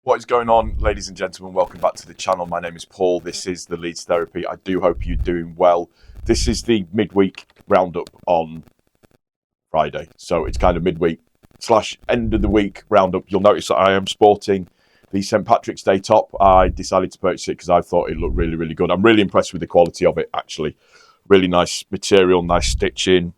What is going on, ladies and gentlemen? Welcome back to the channel. My name is Paul. This is the Leeds Therapy. I do hope you're doing well. This is the midweek roundup on Friday. So it's kind of midweek / end of the week roundup. You'll notice that I am sporting the St. Patrick's Day top. I decided to purchase it because I thought it looked really, really good. I'm really impressed with the quality of it, actually. Really nice material, nice stitching,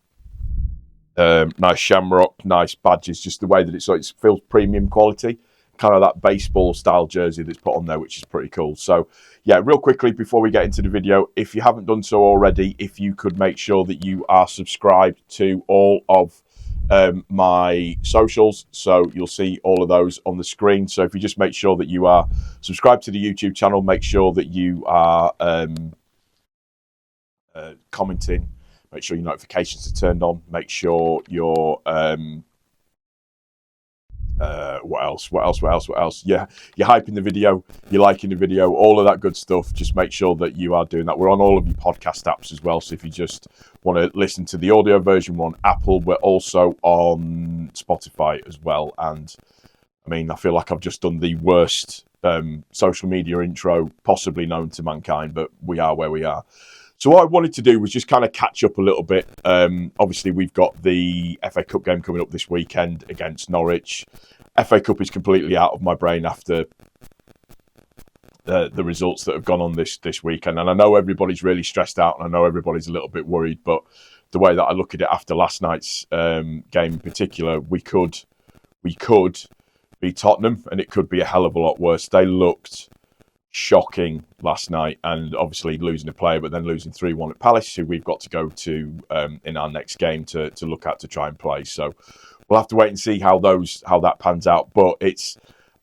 nice shamrock, nice badges. Just the way that it feels premium quality. Kind of that baseball style jersey that's put on there, which is pretty cool. So yeah, real quickly before we get into the video, if you haven't done so already, if you could make sure that you are subscribed to all of my socials, so you'll see all of those on the screen. So if you just make sure that you are subscribed to the YouTube channel, make sure that you are commenting, make sure your notifications are turned on, make sure you're what else? Yeah, you're hyping the video, you're liking the video, all of that good stuff. Just make sure that you are doing that. We're on all of your podcast apps as well. So if you just want to listen to the audio version, we're on Apple. We're also on Spotify as well. And I mean, I feel like I've just done the worst social media intro possibly known to mankind, but we are where we are. So what I wanted to do was just kind of catch up a little bit. Obviously, we've got the FA Cup game coming up this weekend against Norwich. FA Cup is completely out of my brain after the results that have gone on this weekend. And I know everybody's really stressed out, and I know everybody's a little bit worried. But the way that I look at it after last night's game in particular, we could be Tottenham, and it could be a hell of a lot worse. They looked shocking last night, and obviously losing a player, but then losing 3-1 at Palace, who we've got to go to in our next game to look at to try and play. So we'll have to wait and see how that pans out. But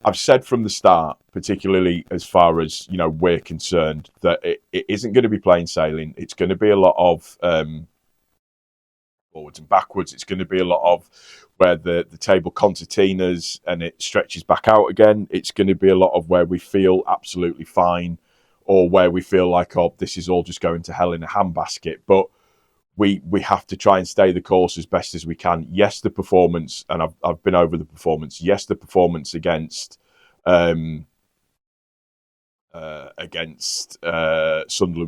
I've said from the start, particularly as far as we're concerned, that it isn't going to be plain sailing. It's going to be a lot of forwards and backwards. It's going to be a lot of where the table concertinas and it stretches back out again. It's going to be a lot of where we feel absolutely fine, or where we feel like, oh, this is all just going to hell in a handbasket. But we have to try and stay the course as best as we can. Yes, the performance, and I've been over the performance. Yes, the performance against Sunderland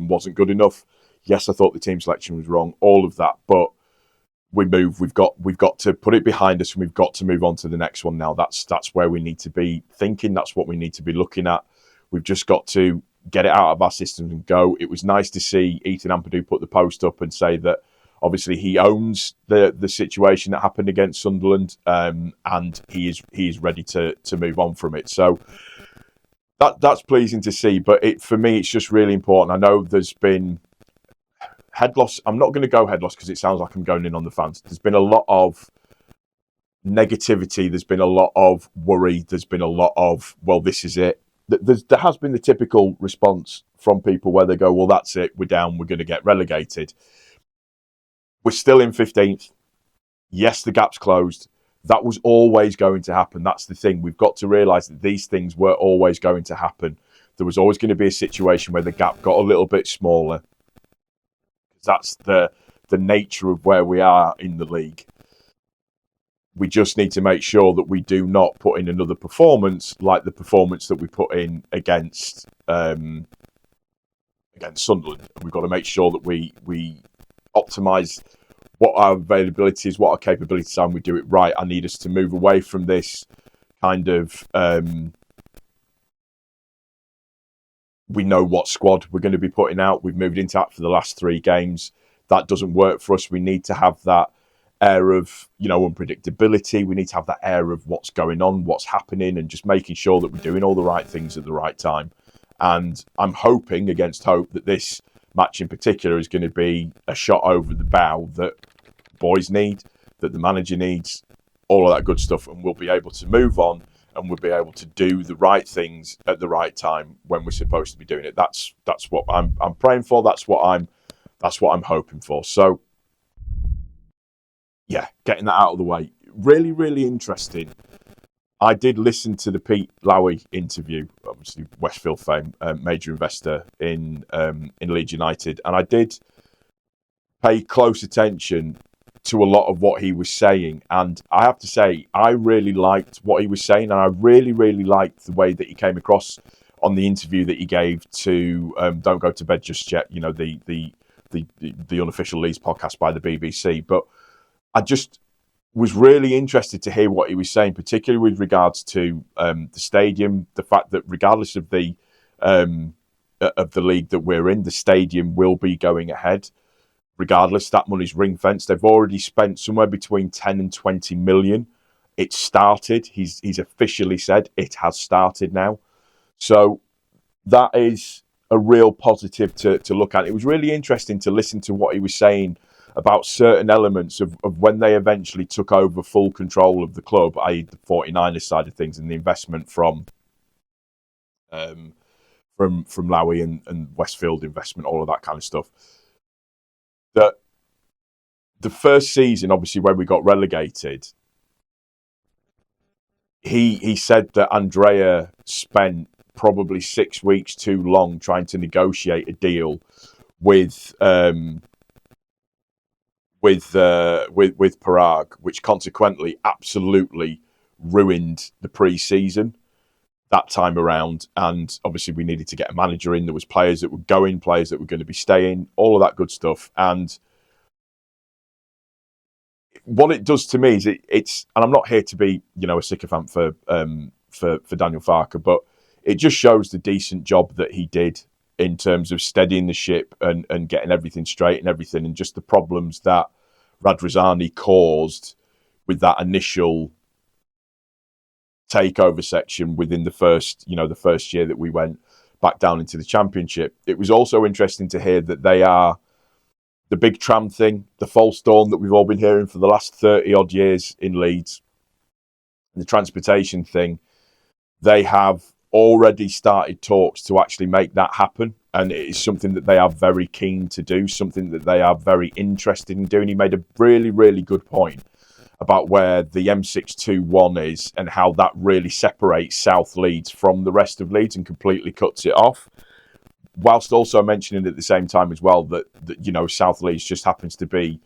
wasn't good enough. Yes, I thought the team selection was wrong. All of that, but we've got to put it behind us, and we've got to move on to the next one now. That's where we need to be thinking. That's what we need to be looking at. We've just got to get it out of our systems and go. It was nice to see Ethan Ampadu put the post up and say that obviously he owns the situation that happened against Sunderland, and he is ready to move on from it. So that's pleasing to see. But for me, it's just really important. I know there's been head loss. I'm not going to go head loss because it sounds like I'm going in on the fans. There's been a lot of negativity. There's been a lot of worry. There's been a lot of, well, this is it. There has been the typical response from people where they go, well, that's it. We're down. We're going to get relegated. We're still in 15th. Yes, the gap's closed. That was always going to happen. That's the thing. We've got to realise that these things were always going to happen. There was always going to be a situation where the gap got a little bit smaller. That's the nature of where we are in the league. We just need to make sure that we do not put in another performance like the performance that we put in against Sunderland. We've got to make sure that we optimise what our availability is, what our capabilities are, and we do it right. I need us to move away from this kind of we know what squad we're going to be putting out. We've moved into that for the last 3 games. That doesn't work for us. We need to have that air of, unpredictability. We need to have that air of what's going on, what's happening, and just making sure that we're doing all the right things at the right time. And I'm hoping against hope that this match in particular is going to be a shot over the bow that boys need, that the manager needs, all of that good stuff, and we'll be able to move on. And we'll be able to do the right things at the right time when we're supposed to be doing it. That's what I'm praying for. That's what I'm hoping for. So yeah, getting that out of the way. Really, really interesting. I did listen to the Pete Lowy interview, obviously Westfield fame, major investor in Leeds United, and I did pay close attention to a lot of what he was saying. And I have to say, I really liked what he was saying, and I really, really liked the way that he came across on the interview that he gave to Don't Go to Bed Just Yet, you know, the unofficial Leeds podcast by the BBC. But I just was really interested to hear what he was saying, particularly with regards to the stadium, the fact that regardless of the league that we're in, the stadium will be going ahead. Regardless, that money's ring fenced. They've already spent somewhere between 10 and 20 million. It's started. He's officially said it has started now. So that is a real positive to look at. It was really interesting to listen to what he was saying about certain elements of when they eventually took over full control of the club, i.e. the 49ers side of things, and the investment from Lowy and Westfield investment, all of that kind of stuff. That the first season, obviously, when we got relegated, he said that Andrea spent probably 6 weeks too long trying to negotiate a deal with Parag, which consequently absolutely ruined the pre-season that time around. And obviously we needed to get a manager in. There was players that were going, players that were going to be staying, all of that good stuff. And what it does to me is it's, and I'm not here to be, you know, a sycophant for Daniel Farke, but it just shows the decent job that he did in terms of steadying the ship and getting everything straight and everything, and just the problems that Radrizzani caused with that initial takeover section within the first year that we went back down into the Championship. It was also interesting to hear that they are the big tram thing, the false dawn that we've all been hearing for the last 30 odd years in Leeds, the transportation thing. They have already started talks to actually make that happen, and it is something that they are very keen to do, something that they are very interested in doing. He made a really, really good point about where the M621 is and how that really separates South Leeds from the rest of Leeds and completely cuts it off, whilst also mentioning at the same time as well that you know, South Leeds just happens to be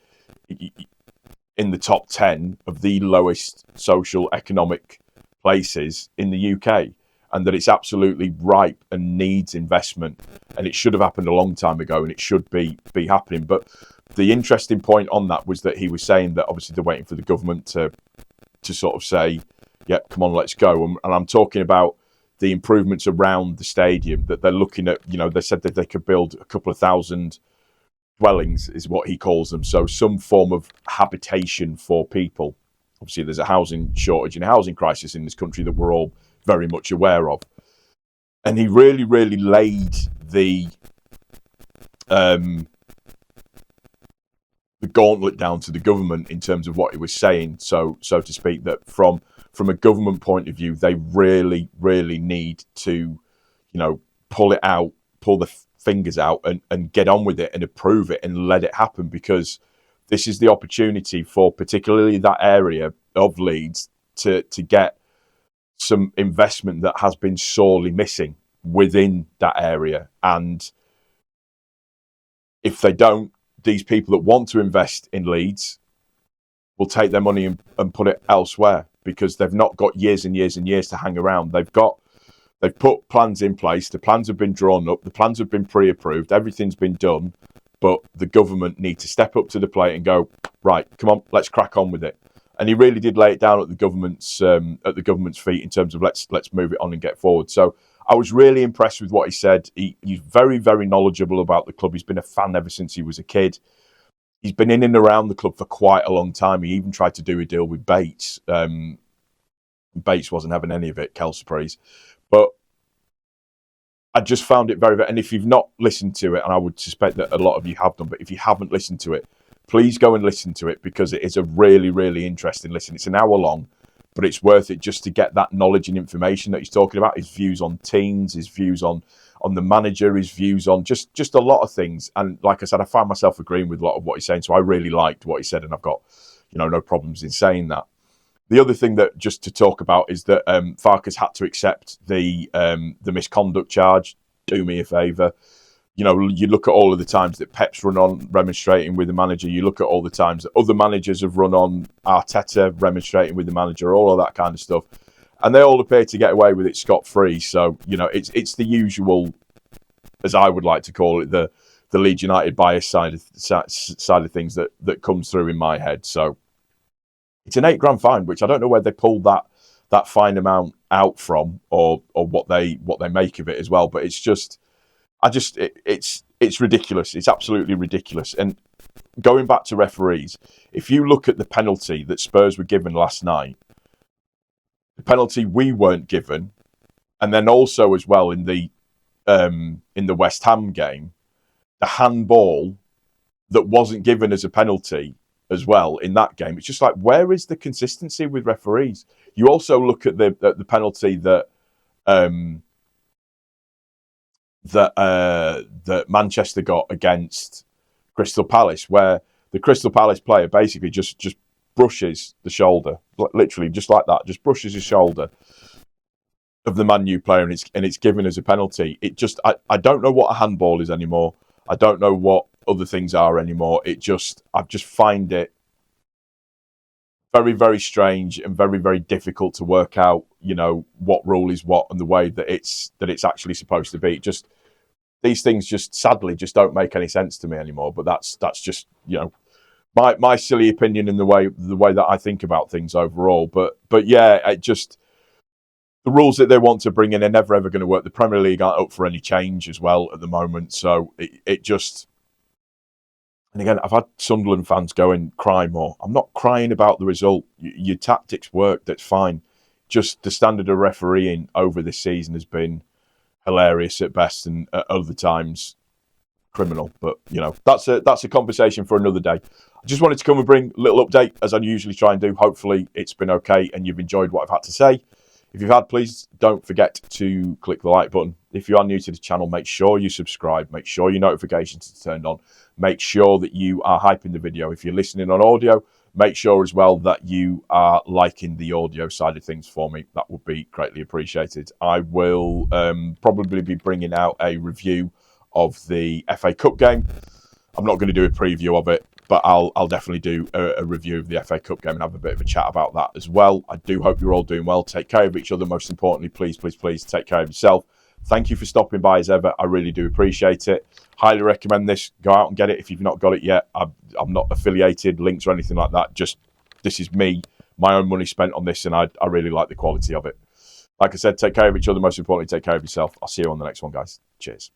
in the top 10 of the lowest social economic places in the UK, and that it's absolutely ripe and needs investment, and it should have happened a long time ago, and it should be happening. But the interesting point on that was that he was saying that obviously they're waiting for the government to sort of say, yeah, come on, let's go. And I'm talking about the improvements around the stadium that they're looking at. You know, they said that they could build a couple of thousand dwellings, is what he calls them. So some form of habitation for people. Obviously, there's a housing shortage and a housing crisis in this country that we're all very much aware of. And he really, really laid the gauntlet down to the government in terms of what he was saying, so to speak, that from a government point of view, they really, really need to, you know, pull the fingers out and get on with it and approve it and let it happen, because this is the opportunity for particularly that area of Leeds to get some investment that has been sorely missing within that area. And if they don't, these people that want to invest in Leeds will take their money and put it elsewhere, because they've not got years and years and years to hang around. They've put plans in place. The plans have been drawn up. The plans have been pre-approved. Everything's been done. But the government need to step up to the plate and go, right, come on, let's crack on with it. And he really did lay it down at the government's feet in terms of let's move it on and get forward. So I was really impressed with what he said. He's very, very knowledgeable about the club. He's been a fan ever since he was a kid. He's been in and around the club for quite a long time. He even tried to do a deal with Bates. Bates wasn't having any of it, Kel Surprise. But I just found it very, very... And if you've not listened to it, and I would suspect that a lot of you have done, but if you haven't listened to it, please go and listen to it, because it is a really, really interesting listen. It's an hour long, but it's worth it just to get that knowledge and information that he's talking about, his views on teams, his views on the manager, his views on just a lot of things. And like I said, I found myself agreeing with a lot of what he's saying, so I really liked what he said, and I've got, you know, no problems in saying that. The other thing that just to talk about is that Farke's had to accept the misconduct charge. Do me a favour. you know, you look at all of the times that Pep's run on remonstrating with the manager. You look at all the times that other managers have run on Arteta remonstrating with the manager, all of that kind of stuff. And they all appear to get away with it scot-free. So, you know, it's the usual, as I would like to call it, the Leeds United bias side of things that comes through in my head. So it's an £8,000 fine, which I don't know where they pulled that fine amount out from, or what they make of it as well. But it's just, it's ridiculous. It's absolutely ridiculous. And going back to referees, if you look at the penalty that Spurs were given last night, the penalty we weren't given, and then also as well in the West Ham game, the handball that wasn't given as a penalty as well in that game. It's just like, where is the consistency with referees? You also look at the penalty that Manchester got against Crystal Palace, where the Crystal Palace player basically just brushes the shoulder, literally just like that, just brushes his shoulder of the Man U player, and it's given as a penalty. It just, I don't know what a handball is anymore. I don't know what other things are anymore. I just find it very, very strange and very, very difficult to work out, you know, what rule is what and the way that it's actually supposed to be. Just, these things just sadly just don't make any sense to me anymore. But that's just, you know, my silly opinion and the way that I think about things overall. But yeah, it just, the rules that they want to bring in are never ever going to work. The Premier League aren't up for any change as well at the moment. So it just, and again, I've had Sunderland fans go and cry more. I'm not crying about the result. Your tactics work, that's fine. Just the standard of refereeing over this season has been hilarious at best, and at other times criminal. But, you know, that's a conversation for another day. I just wanted to come and bring a little update, as I usually try and do. Hopefully it's been okay and you've enjoyed what I've had to say. If you've had, please don't forget to click the like button. If you are new to the channel, make sure you subscribe. Make sure your notifications are turned on. Make sure that you are hyping the video. If you're listening on audio, make sure as well that you are liking the audio side of things for me. That would be greatly appreciated. I will probably be bringing out a review of the FA Cup game. I'm not going to do a preview of it, but I'll definitely do a review of the FA Cup game and have a bit of a chat about that as well. I do hope you're all doing well. Take care of each other. Most importantly, please, please, please take care of yourself. Thank you for stopping by as ever. I really do appreciate it. Highly recommend this. Go out and get it if you've not got it yet. I'm not affiliated, links or anything like that. Just, this is me, my own money spent on this, and I really like the quality of it. Like I said, take care of each other. Most importantly, take care of yourself. I'll see you on the next one, guys. Cheers.